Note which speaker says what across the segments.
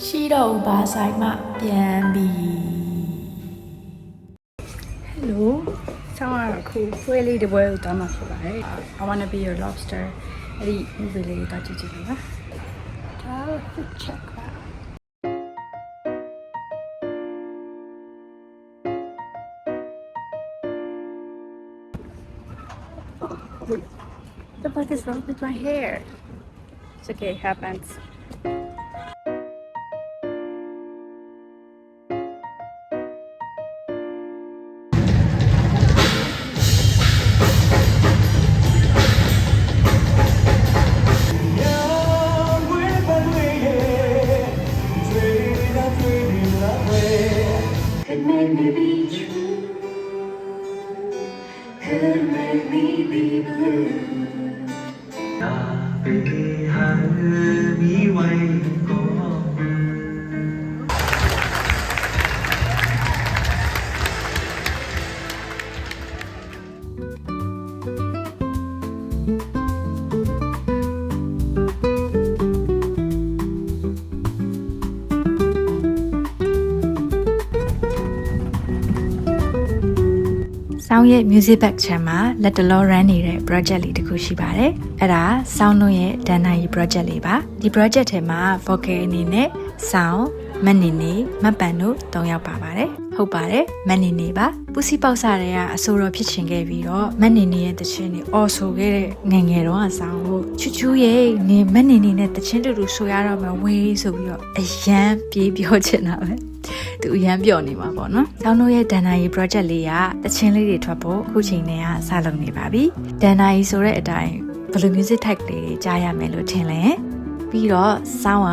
Speaker 1: ရှိတော့ဘာဆိုင်မှပြန်ပြီ Hello ဆောင်းရခုဖွေးလေးတစ်ပွဲကိုတောင်းမှာဖြစ်ပါတယ် I wanna be your lobster အဲ့ဒီ movie လေးကိုကြည့်ကြည့်ပါဒါ check ပါ The fuck is wrong with my hair? It's okay, it happens.
Speaker 2: Could make me be true, could make me be blue.
Speaker 1: ဆောင်းရဲ့ music back channel မှာလက်တလော run နေတဲ့ project လေးတစ်ခုရှိပါတယ်။အဲ့ဒါဆောင်းတို့ရဲ့ဒန်နာရီ project လေးပါ။ဒီ project ထဲမှာ vocal အနေနဲ့ဆောင်းမနေနေမပန်တို့၃ယောက်ပါပါတယ်။ဟုတ်ပါတယ်မနေနေပါ။ပူစီပေါက်စားတွေကအဆိုတော်ဖြစ်ချင်ခဲ့ပြီးတော့မနေနေရဲ့တခြင်းတွေအော်ဆိုခဲ့တဲ့ငယ်ငယ်တော့ဆောင်းကိုချူချူရဲ့နေမနေနေနဲ့တခြင်းတူတူဆိုရတော့မှဝေးဆိုပြီးတော့အရန်ပြေးပြောချင်တာပဲ။သူအရန်ပြောနေမှာပေါ့နော်။ဆောင်းတို့ရဲ့ဒန်နာရီ project လေးကတခြင်းလေးတွေထွက်ဖို့အခုချိန်နဲ့ကစလုပ်နေပါပြီ။ဒန်နာရီဆိုတဲ့အတိုင်းဘယ်လို music type လေးတွေကြားရမယ်လို့ထင်လဲ။ပြီးတော့ဆောင်း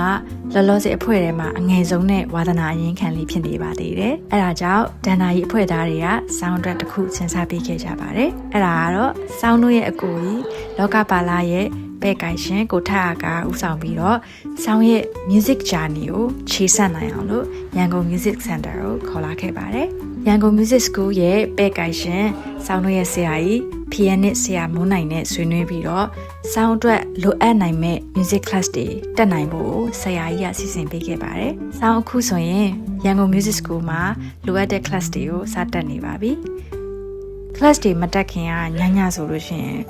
Speaker 1: ကလောလောဆယ်အဖွဲ့ထဲမှာအငယ်ဆုံးနဲ့ဝါသနာအရင်ခံလေးဖြစ်နေပါသေးတယ်။အဲဒါကြောင့်ဒန်နာရီအဖွဲ့သားတွေကဆောင်းအတွက်တစ်ခုစဉ်းစားပေးခဲ့ကြပါတယ်။အဲဒါကတော့ဆောင်းတို့ရဲ့အကိုကြီးလောကပါလာရဲ့ပဲ့ကိုင်ရှင်ကိုထက်အားကဦးဆောင်ပြီးတော့ဆောင်းရဲ့ music journey ကိုခြေဆက်နိုင်အောင်လို့ရန်ကုန် music center ကိုခေါ်လာခဲ့ပါတယ်။ရန်ကုန် music school ရဲ့ပဲ့ကိုင်ရှင်ဆောင်းတို့ရဲ့ဆရာကြီး pianist ဆရာမိုးနိုင်နဲ့ဆွေးနွေးပြီးတော့ဆောင်းအတွက်လိုအပ်နိုင်မဲ့ music class တွေတက်နိုင်ဖို့ဆရာကြီးကစီစဉ်ပေးခဲ့ပါတယ်။ဆောင်းအခုဆိုရင်ရန်ကုန် music school မှာလိုအပ်တဲ့ class တွေကိုစတက်နေပါပြီ။ class တွေမတက်ခင်ကညဆိုလို့ရှိရင်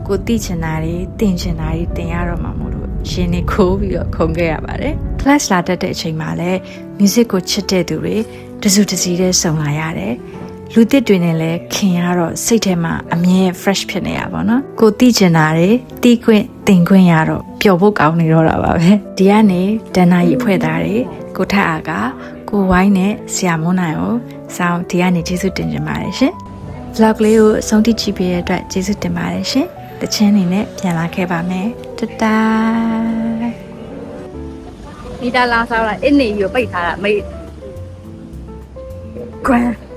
Speaker 1: ကိုသိချင်တာတွေတင်ချင်တာတွေတင်ရတော့မှာမို့လို့ရှင်နေခိုးပြီးတော့ခုံခဲ့ရပါတယ်။ class လာတက်တဲ့အချိန်မှာလည်း music ကိုချစ်တဲ့သူတွေတစုတစည်းတည်းစုံလာရတယ်။လူသစ်တွေနဲ့လည်းခင်ရတော့စိတ်ထဲမှာအမြဲ fresh ဖြစ်နေရပါတော့။ကိုသိချင်တာတွေတီးခွင့်တင်ခွင့်ရတော့ပျော်ဖို့ကောင်းနေတော့တာပါပဲ။ဒီကနေဒန်နာရီအဖွဲ့သားတွေကိုထက်အားကကိုဝိုင်းနဲ့ဆရာမွန်းနိုင်ကိုဆောင်းဒီကနေကျေးဇူးတင်ကြပါတယ်ရှင်။ vlog လေးကိုအဆုံးထိကြည့်ပေးတဲ့အတွက်ကျေးဇူးတင်ပါတယ်ရှင်။တချင်းနေနဲ့ပြန်လာခဲ့ပါမယ်။တတားမိသားလာစားလာအင်းနေပြီးပိတ်ထားတာမေး grand